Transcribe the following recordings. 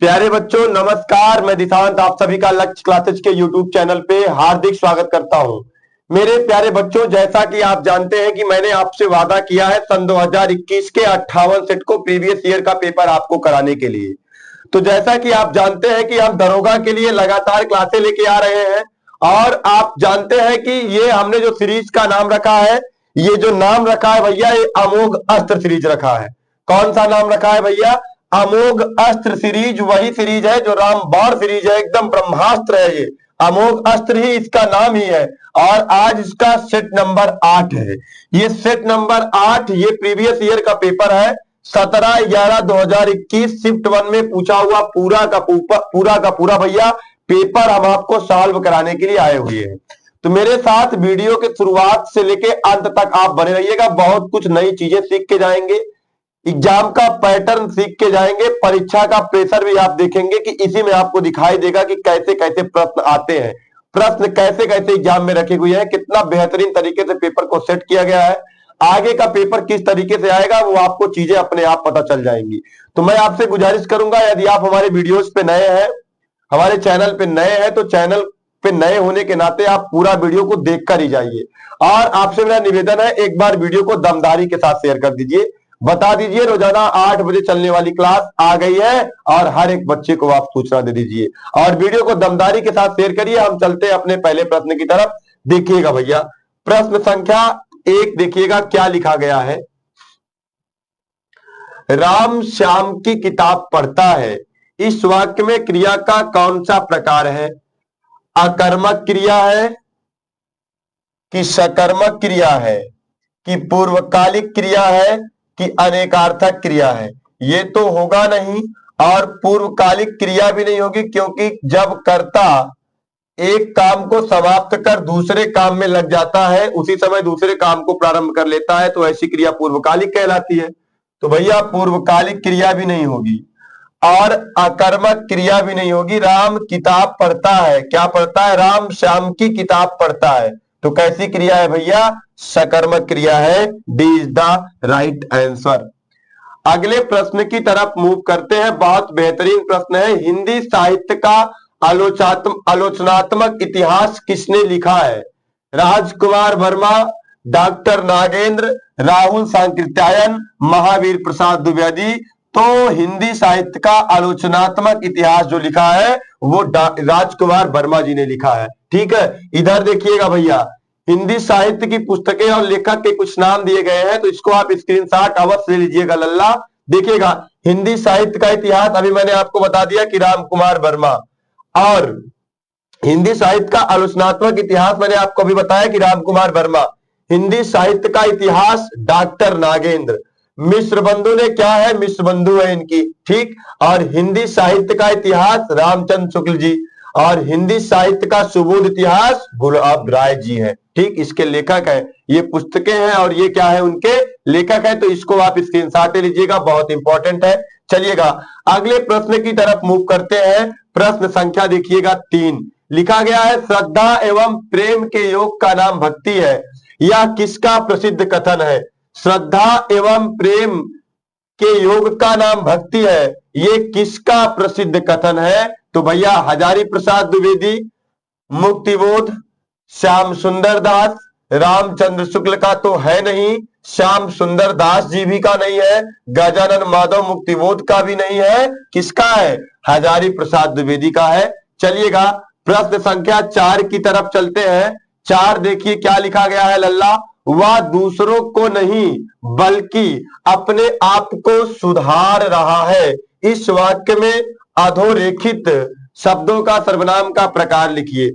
प्यारे बच्चों नमस्कार। मैं दिशांत आप सभी का लक्ष्य क्लासेज के यूट्यूब चैनल पे हार्दिक स्वागत करता हूं। मेरे प्यारे बच्चों, जैसा कि आप जानते हैं कि मैंने आपसे वादा किया है सन 2021 के 58 सेट को प्रीवियस ईयर का पेपर आपको कराने के लिए। तो जैसा कि आप जानते हैं कि हम दरोगा के लिए लगातार क्लासे लेके आ रहे हैं और आप जानते हैं कि ये हमने जो सीरीज का नाम रखा है, ये जो नाम रखा है भैया, ये अमोघ अस्त्र सीरीज रखा है। कौन सा नाम रखा है भैया? अमोघ अस्त्र सीरीज। वही सीरीज है जो रामबाण सीरीज है, एकदम ब्रह्मास्त्र है ये। अमोघ अस्त्र ही इसका नाम ही है और आज इसका सेट नंबर 8 है। ये सेट नंबर 8 ये प्रीवियस ईयर का पेपर है। 17/11/2021 शिफ्ट 1 में पूछा हुआ पूरा का पूरा भैया पेपर हम आपको सॉल्व कराने के लिए आए हुए हैं। तो मेरे साथ वीडियो के शुरुआत से लेके अंत तक आप बने रहिएगा। बहुत कुछ नई चीजें सीख के जाएंगे, एग्जाम का पैटर्न सीख के जाएंगे, परीक्षा का प्रेशर भी आप देखेंगे कि इसी में आपको दिखाई देगा कि कैसे कैसे प्रश्न आते हैं, प्रश्न कैसे कैसे एग्जाम में रखे हुए हैं, कितना बेहतरीन तरीके से पेपर को सेट किया गया है। आगे का पेपर किस तरीके से आएगा वो आपको चीजें अपने आप पता चल जाएंगी। तो मैं आपसे गुजारिश करूंगा, यदि आप हमारे वीडियोस पे नए हैं, हमारे चैनल पे नए हैं, तो चैनल पे नए होने के नाते आप पूरा वीडियो को देखकर ही जाइए और आपसे मेरा निवेदन है, एक बार वीडियो को दमदारी के साथ शेयर कर दीजिए। बता दीजिए रोजाना 8 बजे चलने वाली क्लास आ गई है और हर एक बच्चे को आप सूचना दे दीजिए और वीडियो को दमदारी के साथ शेयर करिए। हम चलते हैं अपने पहले प्रश्न की तरफ। देखिएगा भैया, प्रश्न संख्या 1 देखिएगा क्या लिखा गया है। राम श्याम की किताब पढ़ता है, इस वाक्य में क्रिया का कौन सा प्रकार है? अकर्मक क्रिया है कि सकर्मक क्रिया है कि पूर्वकालिक क्रिया है कि अनेकार्थक क्रिया है? ये तो होगा नहीं और पूर्वकालिक क्रिया भी नहीं होगी, क्योंकि जब कर्ता एक काम को समाप्त कर दूसरे काम में लग जाता है, उसी समय दूसरे काम को प्रारंभ कर लेता है, तो ऐसी क्रिया पूर्वकालिक कहलाती है। तो भैया पूर्वकालिक क्रिया भी नहीं होगी और अकर्मक क्रिया भी नहीं होगी। राम किताब पढ़ता है, क्या पढ़ता है? राम श्याम की किताब पढ़ता है, तो कैसी क्रिया है भैया? सकर्मक क्रिया है। D is the right answer. अगले प्रश्न की तरफ मूव करते हैं। बहुत बेहतरीन प्रश्न है। हिंदी साहित्य का आलोचनात्मक इतिहास किसने लिखा है? राजकुमार वर्मा, डॉक्टर नागेंद्र, राहुल सांकृत्यायन, महावीर प्रसाद द्विवेदी। तो हिंदी साहित्य का आलोचनात्मक इतिहास जो लिखा है वो राजकुमार वर्मा जी ने लिखा है। ठीक है, इधर देखिएगा भैया, हिंदी साहित्य की पुस्तकें और लेखक के कुछ नाम दिए गए हैं, तो इसको आप स्क्रीनशॉट अवश्य ले लीजिएगा लल्ला। देखिएगा, हिंदी साहित्य का इतिहास अभी मैंने आपको बता दिया कि रामकुमार वर्मा, और हिंदी साहित्य का आलोचनात्मक इतिहास मैंने आपको अभी बताया कि रामकुमार वर्मा। हिंदी साहित्य का इतिहास डॉक्टर नागेंद्र। मिश्र बंधु ने क्या है? मिश्र बंधु है इनकी। ठीक, और हिंदी साहित्य का इतिहास रामचंद्र शुक्ल जी, और हिंदी साहित्य का सुबोध इतिहास गुलाब राय जी है। ठीक, इसके लेखक है, ये पुस्तकें हैं और ये क्या है? उनके लेखक है। तो इसको आप स्क्रीनशॉट ले लीजिएगा, बहुत इंपॉर्टेंट है। चलिएगा अगले प्रश्न की तरफ मूव करते हैं। प्रश्न संख्या देखिएगा 3 लिखा गया है, श्रद्धा एवं प्रेम के योग का नाम भक्ति है। यह किसका प्रसिद्ध कथन है? श्रद्धा एवं प्रेम के योग का नाम भक्ति है, ये किसका प्रसिद्ध कथन है? तो भैया हजारी प्रसाद द्विवेदी, मुक्तिबोध, श्याम सुंदर दास, रामचंद्र शुक्ल का तो है नहीं, श्याम सुंदर दास जी भी का नहीं है, गजानन माधव मुक्तिबोध का भी नहीं है, किसका है? हजारी प्रसाद द्विवेदी का है। चलिएगा प्रश्न संख्या 4 की तरफ चलते हैं। 4 देखिए क्या लिखा गया है लल्ला। वह दूसरों को नहीं बल्कि अपने आप को सुधार रहा है, इस वाक्य में अधोरेखित शब्दों का सर्वनाम का प्रकार लिखिए।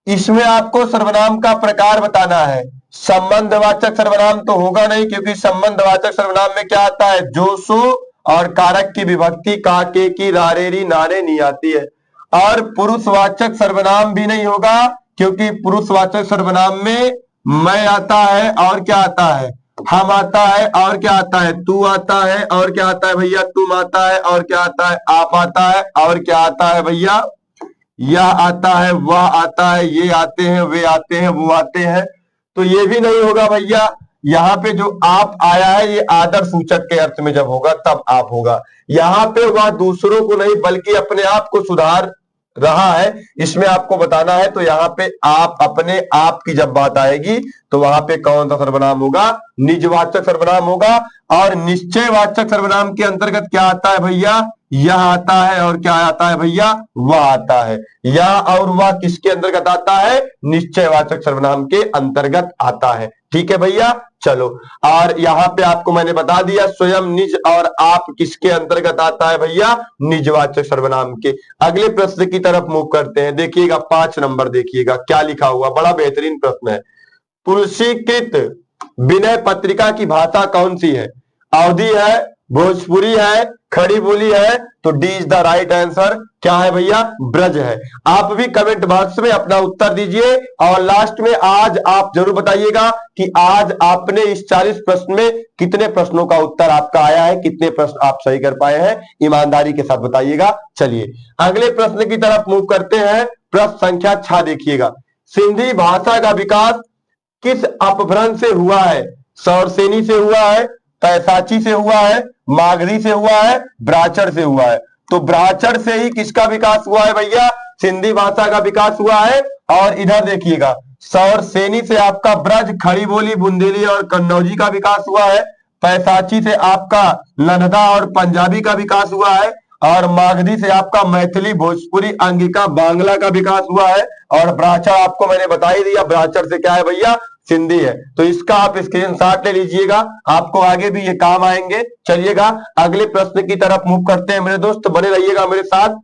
इसमें आपको सर्वनाम का प्रकार बताना है। संबंधवाचक सर्वनाम तो होगा नहीं, क्योंकि संबंधवाचक सर्वनाम में क्या आता है? जो सो और कारक की विभक्ति का, के की, रारेरी, नारे नी आती है। और पुरुषवाचक सर्वनाम भी नहीं होगा, क्योंकि पुरुषवाचक सर्वनाम में मैं आता है और क्या आता है? हम आता है और क्या आता है? तू आता है और क्या आता है भैया? तुम आता है और क्या आता है? आप आता है और क्या आता है भैया? यह आता है, वह आता है, ये आते हैं, वे आते हैं, वो आते हैं। तो ये भी नहीं होगा भैया। यहाँ पे जो आप आया है ये आदर सूचक के अर्थ में जब होगा तब आप होगा। यहाँ पे वह दूसरों को नहीं बल्कि अपने आप को सुधार रहा है, इसमें आपको बताना है। तो यहाँ पे आप अपने आप की जब बात आएगी तो वहां पे कौन सा सर्वनाम होगा? निजवाचक सर्वनाम होगा। और निश्चयवाचक सर्वनाम के अंतर्गत क्या आता है भैया? यह आता है। और क्या आता है भैया? वह आता है। यह और वह किसके अंतर्गत आता है? निश्चयवाचक सर्वनाम के अंतर्गत आता है। ठीक है भैया, चलो। और यहाँ पे आपको मैंने बता दिया स्वयं, निज और आप किसके अंतर्गत आता है भैया? निजवाचक सर्वनाम के। अगले प्रश्न की तरफ मूव करते हैं। देखिएगा 5 नंबर, देखिएगा क्या लिखा हुआ, बड़ा बेहतरीन प्रश्न है। पुरुषीकृत विनय पत्रिका की भाषा कौन सी है? अवधी है, भोजपुरी है, खड़ी बोली है? तो D is the right answer. क्या है भैया? ब्रज है। आप भी कमेंट बॉक्स में अपना उत्तर दीजिए और लास्ट में आज आप जरूर बताइएगा कि आज आपने इस 40 प्रश्न में कितने प्रश्नों का उत्तर आपका आया है, कितने प्रश्न आप सही कर पाए हैं, ईमानदारी के साथ बताइएगा। चलिए अगले प्रश्न की तरफ मूव करते हैं। प्रश्न संख्या 6 देखिएगा। सिंधी भाषा का विकास किस अपभ्रंश से हुआ है? सौरसेनी से हुआ है, पैसाची से हुआ है, मागधी से हुआ है, ब्राह्मण से हुआ है? तो ब्राह्मण से ही किसका विकास हुआ है भैया? सिंधी भाषा का विकास हुआ है। और इधर देखिएगा सौरसेनी से आपका ब्रज, खड़ी बोली, बुंदेली और कन्नौजी का विकास हुआ है। पैसाची से आपका लन्हदा और पंजाबी का विकास हुआ है। और मागधी से आपका मैथिली, भोजपुरी, अंगिका, बांग्ला का विकास हुआ है। और ब्राह्मण आपको मैंने बता ही दिया, ब्राह्मण से क्या है भैया? सिंधी है। तो इसका आप स्क्रीनशॉट ले लीजिएगा, आपको आगे भी ये काम आएंगे। चलिएगा अगले प्रश्न की तरफ मूव करते हैं मेरे दोस्त, बने रहिएगा मेरे साथ।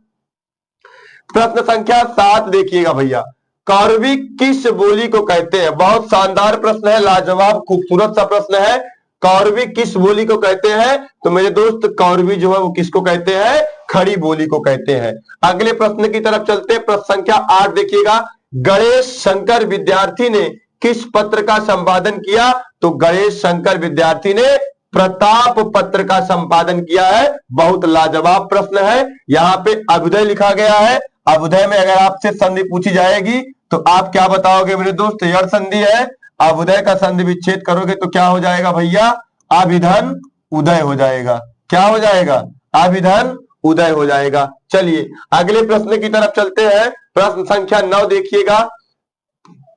प्रश्न संख्या 7 देखिएगा भैया। कौरवी किस बोली को कहते हैं? बहुत शानदार प्रश्न है, लाजवाब खूबसूरत सा प्रश्न है। कौरवी किस बोली को कहते हैं? तो मेरे दोस्त कौरवी जो है वो किसको कहते हैं? खड़ी बोली को कहते हैं। अगले प्रश्न की तरफ चलते हैं। प्रश्न संख्या 8 देखिएगा। गणेश शंकर विद्यार्थी ने किस पत्र का संपादन किया? तो गणेश शंकर विद्यार्थी ने प्रताप पत्र का संपादन किया है। बहुत लाजवाब प्रश्न है। यहाँ पे अभ्युदय लिखा गया है। अभ्युदय में अगर आपसे संधि पूछी जाएगी तो आप क्या बताओगे मेरे दोस्त? यड़ संधि है। अभ्युदय का संधि विच्छेद करोगे तो क्या हो जाएगा भैया? अभिधन उदय हो जाएगा। क्या हो जाएगा? अभिधन उदय हो जाएगा। चलिए अगले प्रश्न की तरफ चलते हैं। प्रश्न संख्या 9 देखिएगा।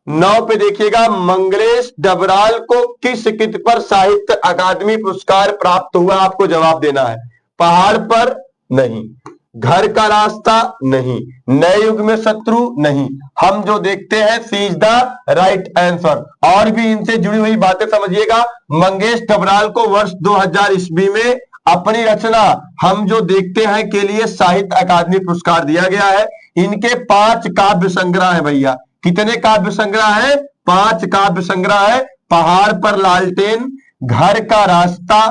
9 पे देखिएगा। मंगलेश डबराल को किस कृति पर साहित्य अकादमी पुरस्कार प्राप्त हुआ? आपको जवाब देना है। पहाड़ पर? नहीं। घर का रास्ता? नहीं। नए युग में शत्रु? नहीं। हम जो देखते हैं, सी इज द राइट आंसर। और भी इनसे जुड़ी हुई बातें समझिएगा। मंगेश डबराल को वर्ष 2000 ईस्वी में अपनी रचना हम जो देखते हैं के लिए साहित्य अकादमी पुरस्कार दिया गया है। इनके 5 काव्य संग्रह है भैया। कितने काव्य संग्रह है? 5 काव्य संग्रह है। पहाड़ पर लालटेन, घर का रास्ता,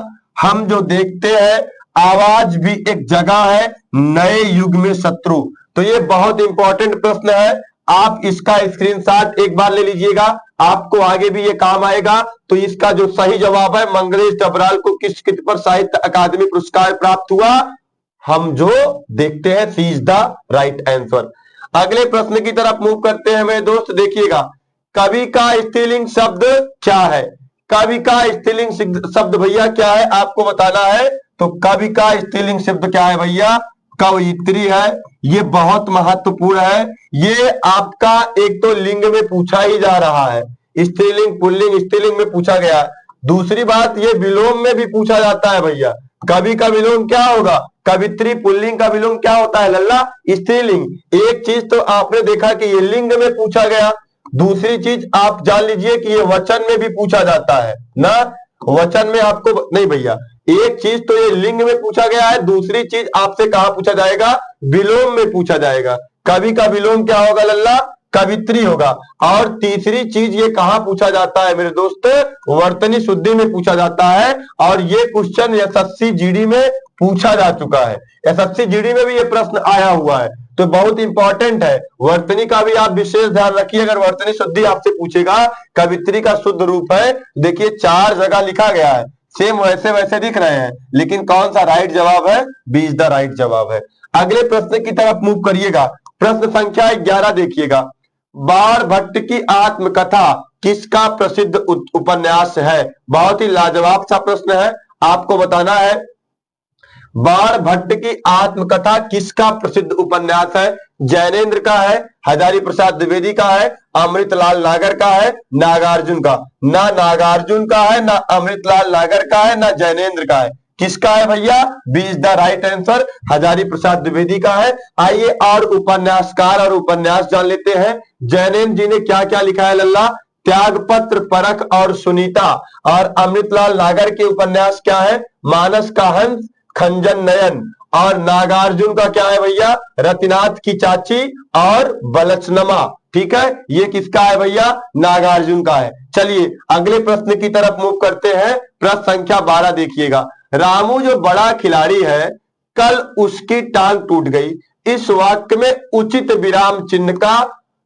हम जो देखते हैं, आवाज भी एक जगह है, नए युग में शत्रु। तो ये बहुत इंपॉर्टेंट प्रश्न है। आप इसका स्क्रीनशॉट एक बार ले लीजिएगा, आपको आगे भी ये काम आएगा। तो इसका जो सही जवाब है, मंगलेश डबराल को किस कृति पर साहित्य अकादमी पुरस्कार प्राप्त हुआ? हम जो देखते हैं, सी इज द राइट आंसर। अगले प्रश्न की तरफ मूव करते हैं मेरे दोस्त। देखिएगा कवि का स्त्रीलिंग शब्द क्या है? कवि का स्त्रीलिंग शब्द भैया क्या है आपको बताना है। तो कवि का स्त्रीलिंग शब्द क्या है भैया? कवयित्री है। ये बहुत महत्वपूर्ण है। ये आपका एक तो लिंग में पूछा ही जा रहा है, स्त्रीलिंग पुल्लिंग स्त्रीलिंग में पूछा गया। दूसरी बात, ये विलोम में भी पूछा जाता है भैया। कवि का विलोम क्या होगा? कवित्री। पुल्लिंग का विलोम क्या होता है लल्ला? स्त्रीलिंग। एक चीज तो आपने देखा कि ये लिंग में पूछा गया। दूसरी चीज आप जान लीजिए कि ये वचन में भी पूछा जाता है ना। वचन में आपको नहीं भैया, एक चीज तो ये लिंग में पूछा गया है, दूसरी चीज आपसे कहां पूछा जाएगा? विलोम में पूछा जाएगा। कवि का विलोम क्या होगा लल्ला? कवित्री होगा। और तीसरी चीज ये कहां पूछा जाता है मेरे दोस्त? वर्तनी शुद्धि में पूछा जाता है। और ये क्वेश्चन एसएससी जीडी में पूछा जा चुका है। एसएससी जीडी में भी ये प्रश्न आया हुआ है, तो बहुत इंपॉर्टेंट है। वर्तनी का भी आप विशेष ध्यान रखिए। अगर वर्तनी शुद्धि आपसे पूछेगा, कवित्री का शुद्ध रूप है, देखिए 4 जगह लिखा गया है। सेम वैसे वैसे दिख रहे हैं, लेकिन कौन सा राइट जवाब है? बी इज द राइट जवाब है। अगले प्रश्न की तरफ मूव करिएगा। प्रश्न संख्या 11 देखिएगा। बाण भट्ट की आत्मकथा किसका प्रसिद्ध उपन्यास है? बहुत ही लाजवाब सा प्रश्न है, आपको बताना है। बाण भट्ट की आत्मकथा किसका प्रसिद्ध उपन्यास है? जैनेन्द्र का है, हजारी प्रसाद द्विवेदी का है, अमृतलाल नागर का है, नागार्जुन का? ना नागार्जुन का है, ना अमृतलाल नागर का है, ना जैनेन्द्र का है। किसका है भैया? B is the right answer, Hazari Prasad Dwivedi का है। आइए और उपन्यासकार और उपन्यास जान लेते हैं। जैनेन्द्र जी ने क्या क्या लिखा है लल्ला? त्यागपत्र, परख और सुनीता। और अमृतलाल नागर के उपन्यास क्या है? मानस का हंस, खंजन नयन। और नागार्जुन का क्या है भैया? रतिनाथ की चाची और बलचनमा। ठीक है, ये किसका है भैया? नागार्जुन का है। चलिए अगले प्रश्न की तरफ मूव करते हैं। प्रश्न संख्या 12 देखिएगा। रामू जो बड़ा खिलाड़ी है, कल उसकी टांग टूट गई। इस वाक्य में उचित विराम चिन्ह का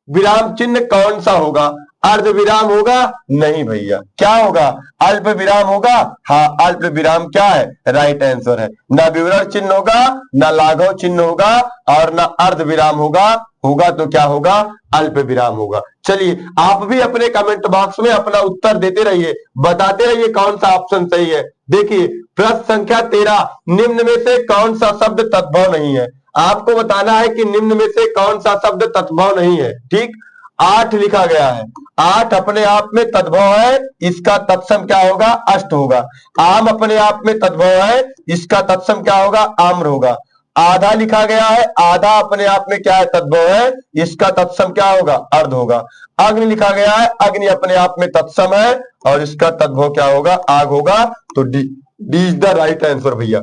विराम चिन्ह कौन सा होगा? अर्ध विराम होगा? नहीं भैया, क्या होगा? अल्प विराम होगा। हाँ, अल्प विराम क्या है? राइट आंसर है। ना विवरण चिन्ह होगा, ना लाघव चिन्ह होगा और ना अर्ध विराम होगा। होगा तो क्या होगा? अल्प विराम होगा। चलिए आप भी अपने कमेंट बॉक्स में अपना उत्तर देते रहिए, बताते रहिए कौन सा ऑप्शन सही है। देखिए प्रश्न संख्या 13, निम्न में से कौन सा शब्द तद्भव नहीं है? आपको बताना है कि निम्न में से कौन सा शब्द तद्भव नहीं है। ठीक, 8 लिखा गया है। 8 अपने आप में तद्भव है, इसका तत्सम क्या होगा? अष्ट होगा। आम अपने आप में तद्भव है, इसका तत्सम क्या होगा? आम्र होगा। आधा लिखा गया है, आधा अपने आप में क्या है? तद्भव है, इसका तत्सम क्या होगा? अर्ध होगा। अग्नि लिखा गया है, अग्नि अपने आप में तत्सम है और इसका तद्भव क्या होगा? आग होगा। तो D is the right answer भैया।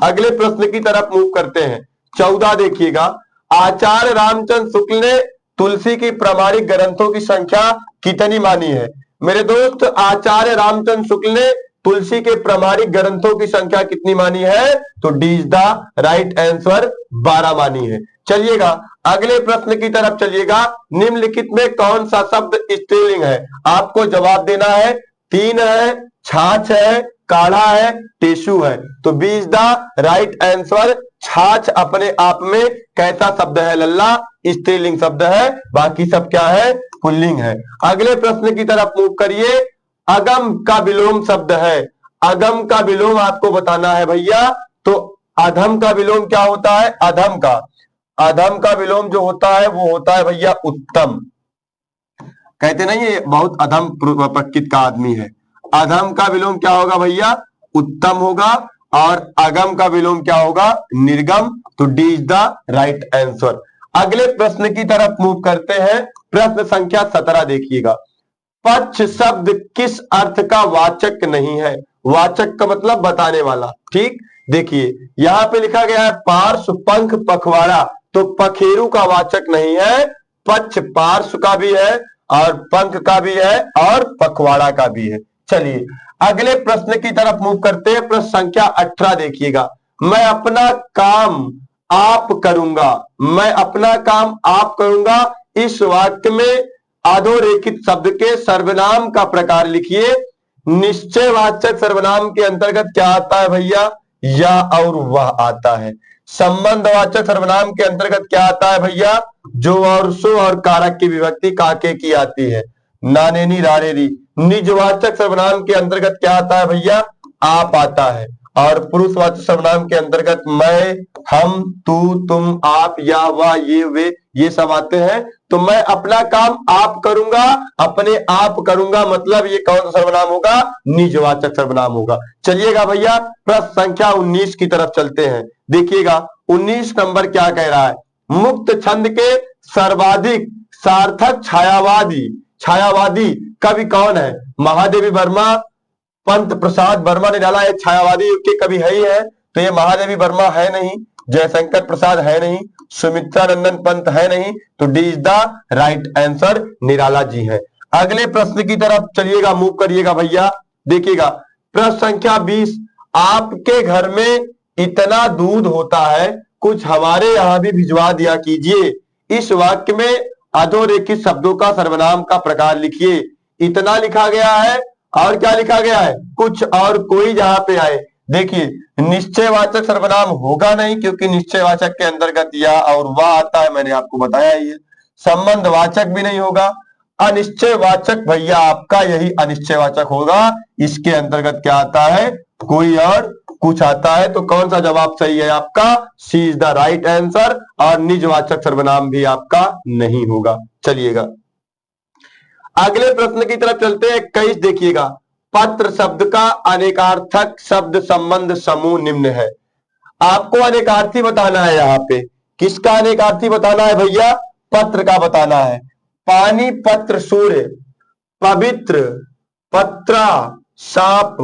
अगले प्रश्न की तरफ मूव करते हैं। 14 देखिएगा। आचार्य रामचंद्र शुक्ल ने तुलसी की प्रामाणिक ग्रंथों की संख्या कितनी मानी है? मेरे दोस्त, आचार्य रामचंद्र शुक्ल ने तुलसी के प्रामाणिक ग्रंथों की संख्या कितनी मानी है? तो D is the right answer, 12 मानी है। चलिएगा अगले प्रश्न की तरफ चलिएगा। निम्नलिखित में कौन सा शब्द स्त्रीलिंग है? आपको जवाब देना है। 3 है, छाछ है, काढ़ा है, टेसु है। तो B is the right answer. छाछ अपने आप में कैसा शब्द है लल्ला? स्त्रीलिंग शब्द है, बाकी सब क्या है? पुल्लिंग है। अगले प्रश्न की तरफ मूव करिए। अगम का विलोम शब्द है। अगम का विलोम आपको बताना है भैया। तो अधम का विलोम क्या होता है? अधम का विलोम जो होता है वो होता है भैया उत्तम। कहते नहीं ये बहुत अधम प्रकृति का आदमी है। अधम का विलोम क्या होगा भैया? उत्तम होगा। और अगम का विलोम क्या होगा? निर्गम। तो D is the right answer. अगले प्रश्न की तरफ मूव करते हैं। प्रश्न संख्या 17 देखिएगा। पक्ष शब्द किस अर्थ का वाचक नहीं है? वाचक का मतलब बताने वाला। ठीक, देखिए यहां पे लिखा गया है पार्श्व, पंख, पखवाड़ा। तो पखेरु का वाचक नहीं है। पक्ष पार्श्व का भी है और पंख का भी है और पखवाड़ा का भी है। चलिए अगले प्रश्न की तरफ मूव करते हैं। प्रश्न संख्या 18 देखिएगा। मैं अपना काम आप करूंगा। मैं अपना काम आप करूंगा। इस वाक्य में अधोरेखित शब्द के सर्वनाम का प्रकार लिखिए। निश्चयवाचक सर्वनाम के अंतर्गत क्या आता है भैया? या और वह आता है। संबंधवाचक सर्वनाम के अंतर्गत क्या आता है भैया? जो और सो और कारक की विभक्ति काके की आती है। नानेनी रारेरी। निजवाचक सर्वनाम के अंतर्गत क्या आता है भैया? आप आता है। और पुरुषवाचक सर्वनाम के अंतर्गत मैं, हम, तू, तुम, आप, या, वह, ये, वे, ये सब आते हैं। तो मैं अपना काम आप करूंगा, अपने आप करूंगा, मतलब ये कौन सा सर्वनाम होगा? निजवाचक सर्वनाम होगा। चलिएगा भैया प्रश्न संख्या 19 की तरफ चलते हैं। देखिएगा 19 नंबर क्या कह रहा है? मुक्त छंद के सर्वाधिक सार्थक छायावादी कवि कौन है? महादेवी वर्मा, पंत प्रसाद वर्मा ने डाला है। छायावादी युग के कवि है ही है, तो ये महादेवी वर्मा है नहीं, जयशंकर प्रसाद है नहीं, सुमित्रा नंदन पंत है नहीं। तो D is the right answer, Nirala ji है। अगले प्रश्न की तरफ चलिएगा, मूव करिएगा भैया। देखिएगा प्रश्न संख्या 20। आपके घर में इतना दूध होता है, कुछ हमारे यहां भी भिजवा दिया कीजिए। इस वाक्य में अधोरेखित शब्दों का सर्वनाम का प्रकार लिखिए। इतना लिखा गया है और क्या लिखा गया है? कुछ और कोई जहां पे आए। देखिए निश्चयवाचक सर्वनाम होगा नहीं, क्योंकि निश्चयवाचक के अंतर्गत या और वह आता है, मैंने आपको बताया ही है। संबंधवाचक भी नहीं होगा अनिश्चयवाचक भैया आपका यही अनिश्चयवाचक होगा। इसके अंतर्गत क्या आता है, कोई और कुछ आता है। तो कौन सा जवाब सही है आपका, सी इज द राइट आंसर। और निजवाचक सर्वनाम भी आपका नहीं होगा। चलिएगा अगले प्रश्न की तरफ चलते हैं। 21 देखिएगा, पत्र शब्द का अनेकार्थक शब्द संबंध समूह निम्न है। आपको अनेकार्थी बताना है। यहाँ पे किसका अनेकार्थी बताना है भैया, पत्र का बताना है। पानी, पत्र, सूर्य, पवित्र, पत्रा, सांप,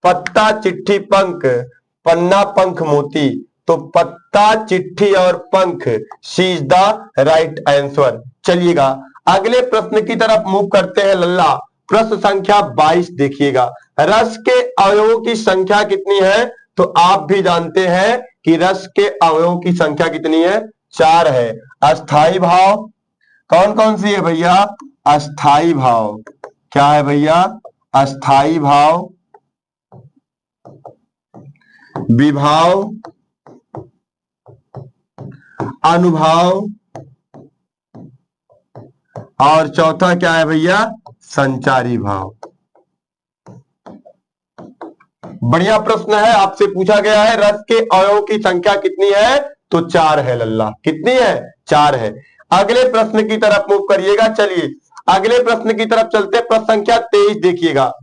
पत्ता, चिट्ठी, पंख, पन्ना, पंख, मोती। तो पत्ता, चिट्ठी और पंख, सी इज द राइट आंसर। चलिएगा अगले प्रश्न की तरफ मूव करते हैं लल्ला। प्रश्न संख्या 22 देखिएगा, रस के अवयवों की संख्या कितनी है। तो आप भी जानते हैं कि रस के अवयवों की संख्या कितनी है, 4 है। अस्थाई भाव कौन कौन सी है भैया, अस्थाई भाव, क्या है भैया, अस्थाई भाव, विभाव, अनुभाव, और चौथा क्या है भैया, संचारी भाव। बढ़िया प्रश्न है, आपसे पूछा गया है रस के अवयवों की संख्या कितनी है। तो 4 है लल्ला, कितनी है, 4 है। अगले प्रश्न की तरफ मूव करिएगा। चलिए अगले प्रश्न की तरफ चलते हैं। प्रश्न संख्या 23 देखिएगा,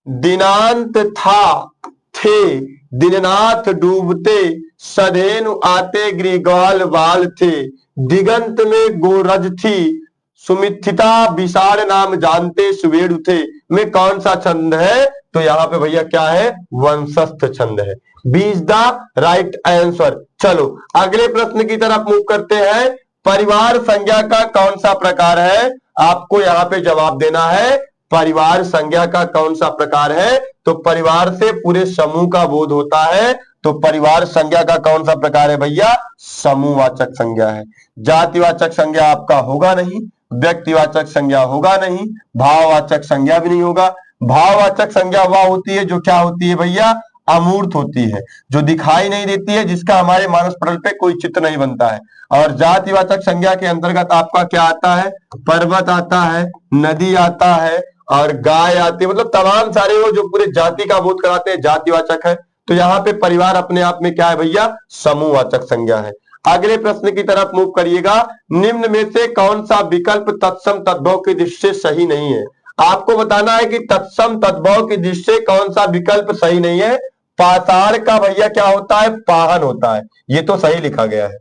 दिनांत था थे, दिननाथ डूबते, सधेनु आते, गृहग्वाल बाल थे, दिगंत में गोरज थी, सुमिथिता विशाल नाम जानते, सुबेड़ थे। में कौन सा छंद है। तो यहाँ पे भैया क्या है, वंशस्थ छंद है। B is the right answer. चलो अगले प्रश्न की तरफ मूव करते हैं। परिवार संज्ञा का कौन सा प्रकार है, आपको यहाँ पे जवाब देना है। परिवार संज्ञा का कौन सा प्रकार है। तो परिवार से पूरे समूह का बोध होता है। तो परिवार संज्ञा का कौन सा प्रकार है भैया, समूहवाचक संज्ञा है। जातिवाचक संज्ञा आपका होगा नहीं, व्यक्तिवाचक संज्ञा होगा नहीं, भाववाचक संज्ञा भी नहीं होगा। भाववाचक संज्ञा वह होती है जो क्या होती है भैया, अमूर्त होती है, जो दिखाई नहीं देती है, जिसका हमारे मानस पटल पे कोई चित्र नहीं बनता है। और जातिवाचक संज्ञा के अंतर्गत आपका क्या आता है, पर्वत आता है, नदी आता है और गाय आती है। मतलब तमाम सारे वो जो पूरे जाति का बोध कराते हैं जातिवाचक है। तो यहाँ पे परिवार अपने आप में क्या है भैया, समूहवाचक संज्ञा है। अगले प्रश्न की तरफ मूव करिएगा, निम्न में से कौन सा विकल्प तत्सम तद्भव की दृष्टि से सही नहीं है। आपको बताना है कि तत्सम तद्भव की दृष्टि से कौन सा विकल्प सही नहीं है। पाषाण का भैया क्या होता है, पाहन होता है, ये तो सही लिखा गया है।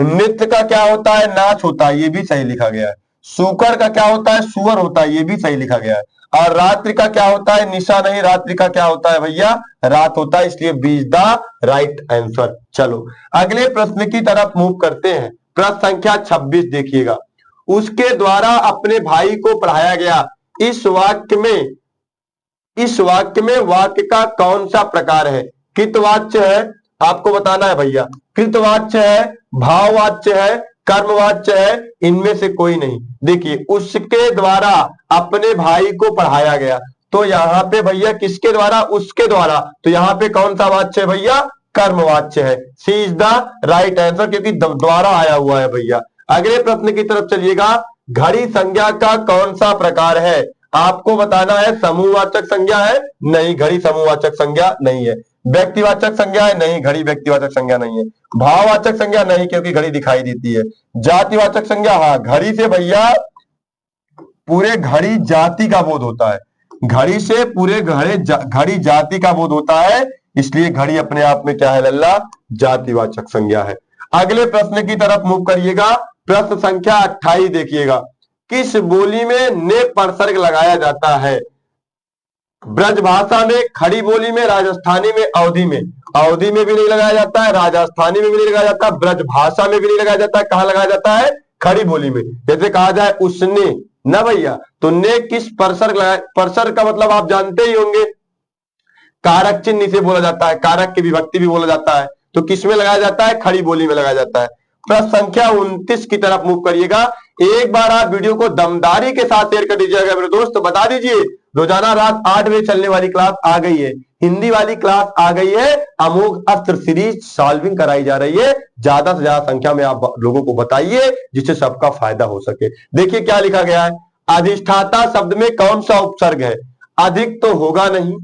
नृत्य का क्या होता है, नाच होता है, ये भी सही लिखा गया है। सूकर का क्या होता है, सुअर होता है, ये भी सही लिखा गया है। और रात्रि का क्या होता है, निशा नहीं, रात्रि का क्या होता है भैया, रात होता है, इसलिए B is the right answer. चलो अगले प्रश्न की तरफ मूव करते हैं। प्रश्न संख्या 26 देखिएगा, उसके द्वारा अपने भाई को पढ़ाया गया। इस वाक्य में वाक्य का कौन सा प्रकार है। कृतवाच्य है, आपको बताना है भैया, कृतवाच्य है, भाववाच्य है, कर्मवाच्य है, इनमें से कोई नहीं। देखिए उसके द्वारा अपने भाई को पढ़ाया गया, तो यहाँ पे भैया किसके द्वारा, उसके द्वारा। तो यहाँ पे कौन सा वाच्य है भैया, कर्मवाच्य है। सी इज द राइट आंसर, क्योंकि द्वारा आया हुआ है भैया। अगले प्रश्न की तरफ चलिएगा, घड़ी संज्ञा का कौन सा प्रकार है। आपको बताना है समूहवाचक संज्ञा है, नहीं, घड़ी समूहवाचक संज्ञा नहीं है। व्यक्तिवाचक संज्ञा है, नहीं, घड़ी व्यक्तिवाचक संज्ञा नहीं है। भाववाचक संज्ञा नहीं, क्योंकि घड़ी दिखाई देती है। जातिवाचक संज्ञा, हाँ, घड़ी से भैया पूरे घड़ी जाति का बोध होता है, घड़ी से पूरे घड़ी जाति का बोध होता है, इसलिए घड़ी अपने आप में क्या है लल्ला, जातिवाचक संज्ञा है। अगले प्रश्न की तरफ मूव करिएगा। प्रश्न संख्या 28 देखिएगा, किस बोली में ने परसर्ग लगाया जाता है। ब्रजभाषा में, खड़ी बोली में, राजस्थानी में, अवधी में। अवधी में भी नहीं लगाया जाता है, राजस्थानी में भी नहीं लगाया जाता, ब्रजभाषा में भी नहीं लगाया जाता है। कहां लगाया जाता है, खड़ी बोली में। जैसे कहा जाए उसने, ना भैया, तो ने किस परसर्ग लगाया। परसर्ग का मतलब आप जानते ही होंगे, कारक चिन्ह से बोला जाता है, कारक की विभक्ति भी बोला जाता है। तो किस में लगाया जाता है, खड़ी बोली में लगाया जाता है। प्रश्न संख्या 29 की तरफ मूव करिएगा। एक बार आप वीडियो को दमदारी के साथ शेयर कर दीजिएगा मेरे दोस्त। बता दीजिए, रोजाना रात 8 बजे चलने वाली क्लास आ गई है, हिंदी वाली क्लास आ गई है, अमोघ अस्त्र सीरीज सॉल्विंग कराई जा रही है। ज्यादा से ज्यादा संख्या में आप लोगों को बताइए, जिससे सबका फायदा हो सके। देखिए क्या लिखा गया है, अधिष्ठाता शब्द में कौन सा उपसर्ग है? अधिक तो होगा नहीं,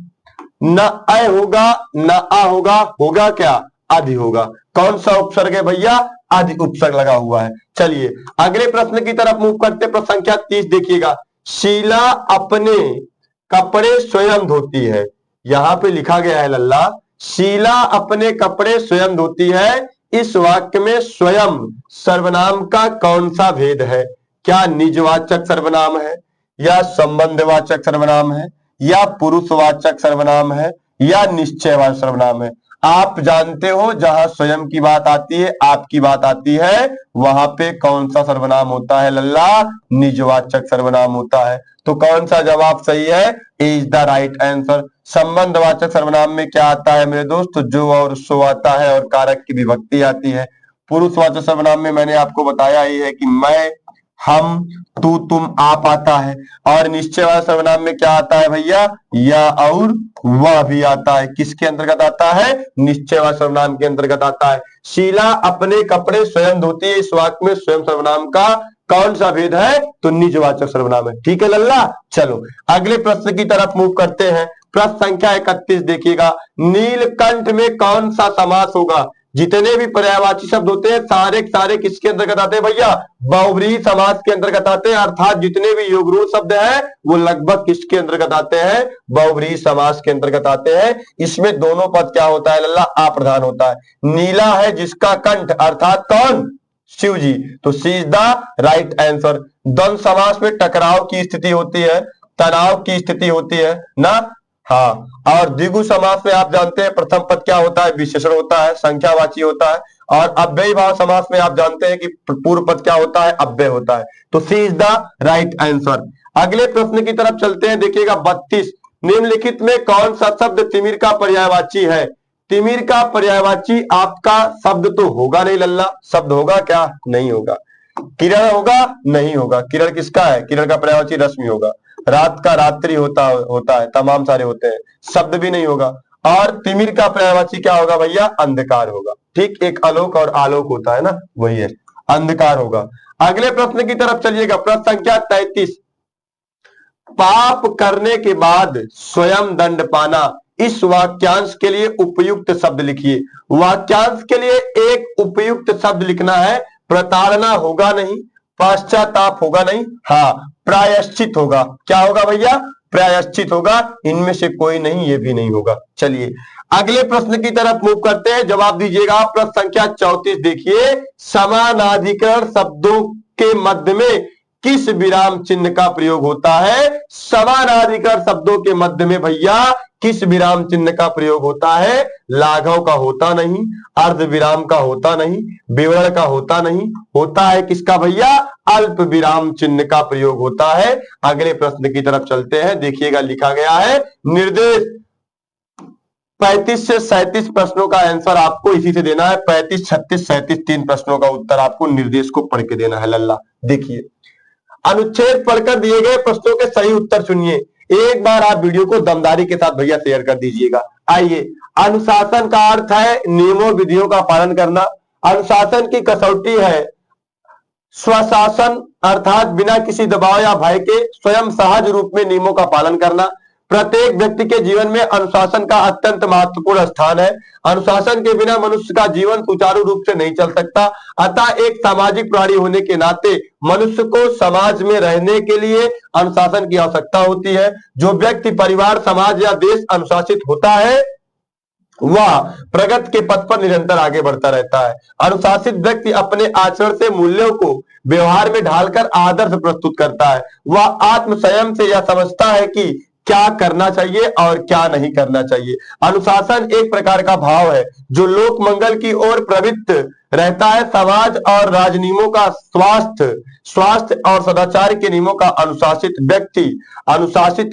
न अ होगा न आ होगा, होगा क्या? अधि होगा। कौन सा उपसर्ग है भैया? अधि उपसर्ग लगा हुआ है। चलिए अगले प्रश्न की तरफ मूव करते, प्रश्न संख्या 30 देखिएगा। शीला अपने कपड़े स्वयं धोती है। यहां पे लिखा गया है लल्ला, शीला अपने कपड़े स्वयं धोती है। इस वाक्य में स्वयं सर्वनाम का कौन सा भेद है? क्या निजवाचक सर्वनाम है, या संबंधवाचक सर्वनाम है, या पुरुषवाचक सर्वनाम है, या निश्चयवाचक सर्वनाम है? आप जानते हो जहां स्वयं की बात आती है, आपकी बात आती है, वहां पे कौन सा सर्वनाम होता है लल्ला? निजवाचक सर्वनाम होता है। तो कौन सा जवाब सही है? Is the right answer. संबंधवाचक सर्वनाम में क्या आता है मेरे दोस्त? जो और सो आता है और कारक की विभक्ति आती है। पुरुषवाचक सर्वनाम में मैंने आपको बताया ही है कि मैं, हम, तू, तुम, आप आता है। और निश्चयवाचक सर्वनाम में क्या आता है भैया? या और वह भी आता है। किसके अंतर्गत आता है? निश्चयवाचक सर्वनाम के अंतर्गत आता है। शीला अपने कपड़े स्वयं धोती है, इस वाक्य में स्वयं सर्वनाम का कौन सा भेद है? तो निजवाचक सर्वनाम है। ठीक है लल्ला। चलो अगले प्रश्न की तरफ मूव करते हैं। प्रश्न संख्या 31 देखिएगा। नीलकंठ में कौन सा समास होगा? जितने भी पर्यायवाची शब्द होते हैं सारे सारे किसके अंतर्गत आते हैं भैया? बहुव्रीहि समास के अंतर्गत आते हैं। अर्थात जितने भी योगरूढ़ शब्द हैं वो लगभग किसके अंतर्गत आते हैं? बहुव्रीहि समास के अंतर्गत आते हैं। इसमें दोनों पद क्या होता है लल्ला? अप्रधान होता है। नीला है जिसका कंठ, अर्थात कौन? शिव जी। तो सी इज द राइट आंसर। द्वंद्व समास में टकराव की स्थिति होती है, तनाव की स्थिति होती है ना। हाँ, और द्विगु समास में आप जानते हैं प्रथम पद क्या होता है? विशेषण होता है, संख्यावाची होता है। और अव्ययी भाव समास में आप जानते हैं कि पूर्व पद क्या होता है? अव्यय होता है। तो सी इज द राइट आंसर। अगले प्रश्न की तरफ चलते हैं। देखिएगा 32। निम्नलिखित में कौन सा शब्द तिमिर का पर्यायवाची है? तिमिर का पर्यायवाची आपका शब्द तो होगा नहीं लल्ला। शब्द होगा क्या? नहीं होगा। किरण होगा? नहीं होगा। किरण किसका है? किरण का पर्यायवाची रश्मि होगा। रात का रात्रि होता है, तमाम सारे होते हैं। शब्द भी नहीं होगा। और तिमिर का पर्यायवाची क्या होगा भैया? अंधकार होगा। ठीक, एक आलोक और आलोक होता है ना, वही है, अंधकार होगा। अगले प्रश्न की तरफ चलिएगा। प्रश्न संख्या 33। पाप करने के बाद स्वयं दंड पाना, इस वाक्यांश के लिए उपयुक्त शब्द लिखिए। वाक्यांश के लिए एक उपयुक्त शब्द लिखना है। प्रताड़ना होगा नहीं, पश्चाताप होगा नहीं, हाँ प्रायश्चित होगा। क्या होगा भैया? प्रायश्चित होगा। इनमें से कोई नहीं, ये भी नहीं होगा। चलिए अगले प्रश्न की तरफ मूव करते हैं, जवाब दीजिएगा। प्रश्न संख्या 34 देखिए। समानाधिकरण शब्दों के मध्य में किस विराम चिन्ह का प्रयोग होता है? समानाधिकरण शब्दों के मध्य में भैया किस विराम चिन्ह का प्रयोग होता है? लाघव का होता नहीं, अर्ध विराम का होता नहीं, विवरण का होता नहीं, होता है किसका भैया? अल्प विराम चिन्ह का प्रयोग होता है। अगले प्रश्न की तरफ चलते हैं। देखिएगा लिखा गया है निर्देश 35 से 37 प्रश्नों का आंसर आपको इसी से देना है। 35, 36, 37 तीन प्रश्नों का उत्तर आपको निर्देश को पढ़ के देना है लल्ला। देखिए अनुच्छेद पढ़कर दिए गए प्रश्नों के सही उत्तर चुनिए। एक बार आप वीडियो को दमदारी के साथ भैया शेयर कर दीजिएगा। आइए, अनुशासन का अर्थ है नियमों विधियों का पालन करना। अनुशासन की कसौटी है स्वशासन, अर्थात बिना किसी दबाव या भय के स्वयं सहज रूप में नियमों का पालन करना। प्रत्येक व्यक्ति के जीवन में अनुशासन का अत्यंत महत्वपूर्ण स्थान है। अनुशासन के बिना मनुष्य का जीवन सुचारू रूप से नहीं चल सकता। अतः एक सामाजिक प्राणी होने के नाते मनुष्य को समाज में रहने के लिए अनुशासन की आवश्यकता होती है। जो व्यक्ति परिवार, समाज या देश अनुशासित होता है वह प्रगति के पथ पर निरंतर आगे बढ़ता रहता है। अनुशासित व्यक्ति अपने आचरण से मूल्यों को व्यवहार में ढालकर आदर्श प्रस्तुत करता है। वह आत्म संयम से यह समझता है कि क्या करना चाहिए और क्या नहीं करना चाहिए। अनुशासन एक प्रकार का भाव है जो लोक मंगल की ओर प्रवृत्त रहता है। समाज और राजनियमों का स्वास्थ्य और सदाचार के नियमों का अनुशासित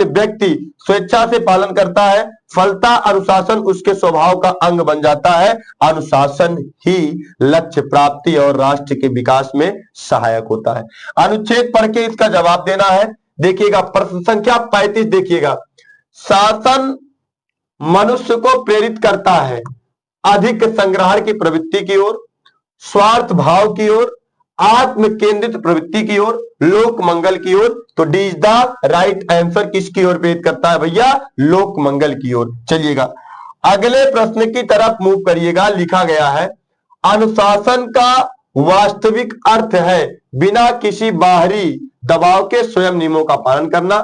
व्यक्ति स्वेच्छा से पालन करता है। फलता अनुशासन उसके स्वभाव का अंग बन जाता है। अनुशासन ही लक्ष्य प्राप्ति और राष्ट्र के विकास में सहायक होता है। अनुच्छेद पढ़ के इसका जवाब देना है। देखिएगा प्रश्न संख्या 35 देखिएगा। शासन मनुष्य को प्रेरित करता है अधिक संग्रहण की प्रवृत्ति की ओर, स्वार्थ भाव की ओर, आत्म केंद्रित प्रवृत्ति की ओर, लोक मंगल की ओर। तो D is the right answer. किसकी ओर प्रेरित करता है भैया? लोक मंगल की ओर। चलिएगा अगले प्रश्न की तरफ मूव करिएगा। लिखा गया है अनुशासन का वास्तविक अर्थ है बिना किसी बाहरी दबाव के स्वयं नियमों का पालन करना,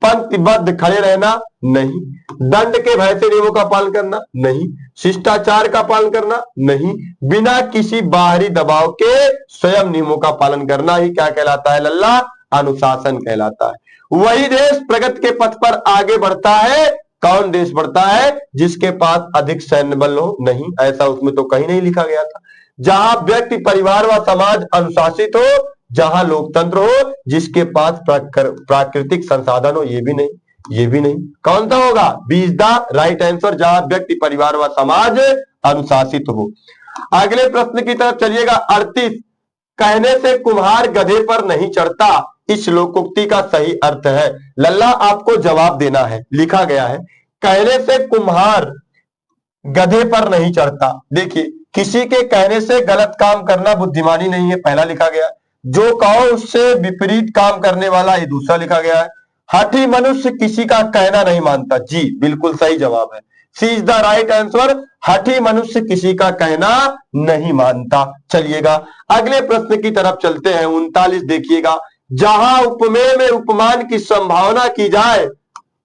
पंक्तिबद्ध खड़े रहना नहीं, दंड के भय से नियमों का पालन करना नहीं, शिष्टाचार का पालन करना नहीं, बिना किसी बाहरी दबाव के स्वयं नियमों का पालन करना ही क्या कहलाता है लल्ला? अनुशासन कहलाता है। वही देश प्रगति के पथ पर आगे बढ़ता है। कौन देश बढ़ता है? जिसके पास अधिक सैन्य बल हो। नहीं, ऐसा उसमें तो कहीं नहीं लिखा गया था। जहां व्यक्ति, परिवार व समाज अनुशासित हो, जहां लोकतंत्र हो, जिसके पास प्राकृतिक संसाधन हो। ये भी नहीं, ये भी नहीं। कौन सा होगा? B is the right answer. जहां व्यक्ति, परिवार व समाज अनुशासित हो। अगले प्रश्न की तरफ चलिएगा। 38 कहने से कुम्हार गधे पर नहीं चढ़ता, इस लोकोक्ति का सही अर्थ है। लल्ला आपको जवाब देना है। लिखा गया है कहने से कुम्हार गधे पर नहीं चढ़ता। देखिए किसी के कहने से गलत काम करना बुद्धिमानी नहीं है, पहला लिखा गया। जो कहो उससे विपरीत काम करने वाला, ये दूसरा लिखा गया है। हठी मनुष्य किसी का कहना नहीं मानता। जी बिल्कुल सही जवाब है। सी इज द राइट आंसर। हठी मनुष्य किसी का कहना नहीं मानता। चलिएगा अगले प्रश्न की तरफ चलते हैं। 39 देखिएगा। जहां उपमेय में उपमान की संभावना की जाए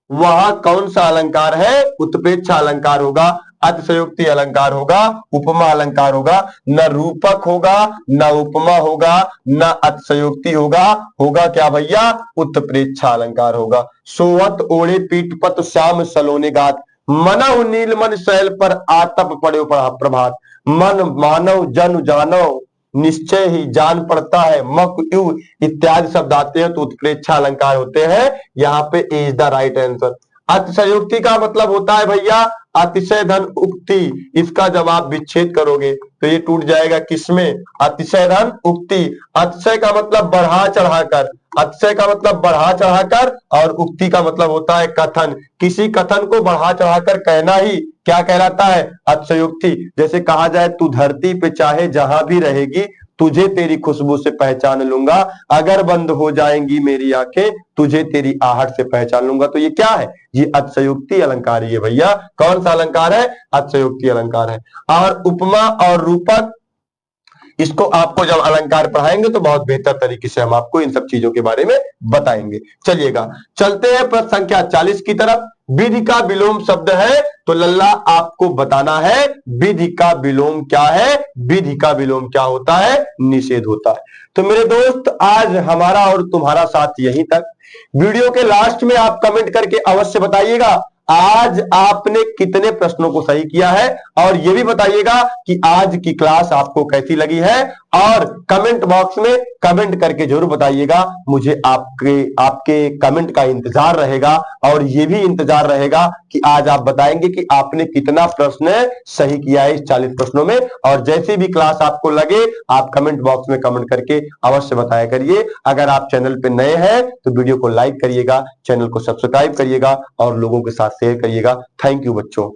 वहां कौन सा अलंकार है? उत्प्रेक्षा अलंकार होगा, अतिशयोक्ति अलंकार होगा, उपमा अलंकार होगा। न रूपक होगा, न उपमा होगा, न अतिशयोक्ति होगा। होगा क्या भैया? उत्प्रेक्षा अलंकार होगा। सोवत ओढ़े पीठ पत श्याम सलोने गात, मनहु नीलमन शैल पर आतप पड़े प्रभात। मन मानव जन जानव निश्चय ही जान पड़ता है, मक यू इत्यादि शब्द आते हैं तो उत्प्रेक्षा अलंकार होते हैं। यहाँ पे ए इज द राइट आंसर। अतिशयोक्ति का मतलब होता है भैया अतिशय धन उक्ति। इसका जब आप विच्छेद करोगे तो ये टूट जाएगा किसमें? अतिशय धन उक्ति। अतिशय का मतलब बढ़ा चढ़ाकर, अतिशय का मतलब बढ़ा चढ़ाकर, और उक्ति का मतलब होता है कथन। किसी कथन को बढ़ा चढ़ाकर कहना ही क्या कहलाता है? अतिशयोक्ति। जैसे कहा जाए तू धरती पे चाहे जहां भी रहेगी, तुझे तेरी खुशबू से पहचान लूंगा, अगर बंद हो जाएंगी मेरी आंखें, तुझे तेरी आहट से पहचान लूंगा। तो ये क्या है? ये अतिशयोक्ति अलंकार ही है भैया। कौन सा अलंकार है? अतिशयोक्ति अलंकार है। और उपमा और रूपक, इसको आपको जब अलंकार पढ़ाएंगे तो बहुत बेहतर तरीके से हम आपको इन सब चीजों के बारे में बताएंगे। चलिएगा चलते हैं प्रश्न संख्या 40 की तरफ। विधि का विलोम शब्द है, तो लल्ला आपको बताना है विधि का विलोम क्या है। विधि का विलोम क्या होता है? निषेध होता है। तो मेरे दोस्त आज हमारा और तुम्हारा साथ यहीं तक। वीडियो के लास्ट में आप कमेंट करके अवश्य बताइएगा आज आपने कितने प्रश्नों को सही किया है, और यह भी बताइएगा कि आज की क्लास आपको कैसी लगी है। और कमेंट बॉक्स में कमेंट करके जरूर बताइएगा। मुझे आपके कमेंट का इंतजार रहेगा, और यह भी इंतजार रहेगा कि आज आप बताएंगे कि आपने कितना प्रश्न सही किया है इस 40 प्रश्नों में। और जैसी भी क्लास आपको लगे आप कमेंट बॉक्स में कमेंट करके अवश्य बताया करिए। अगर आप चैनल पे नए हैं तो वीडियो को लाइक करिएगा, चैनल को सब्सक्राइब करिएगा और लोगों के साथ शेयर करिएगा। थैंक यू बच्चों।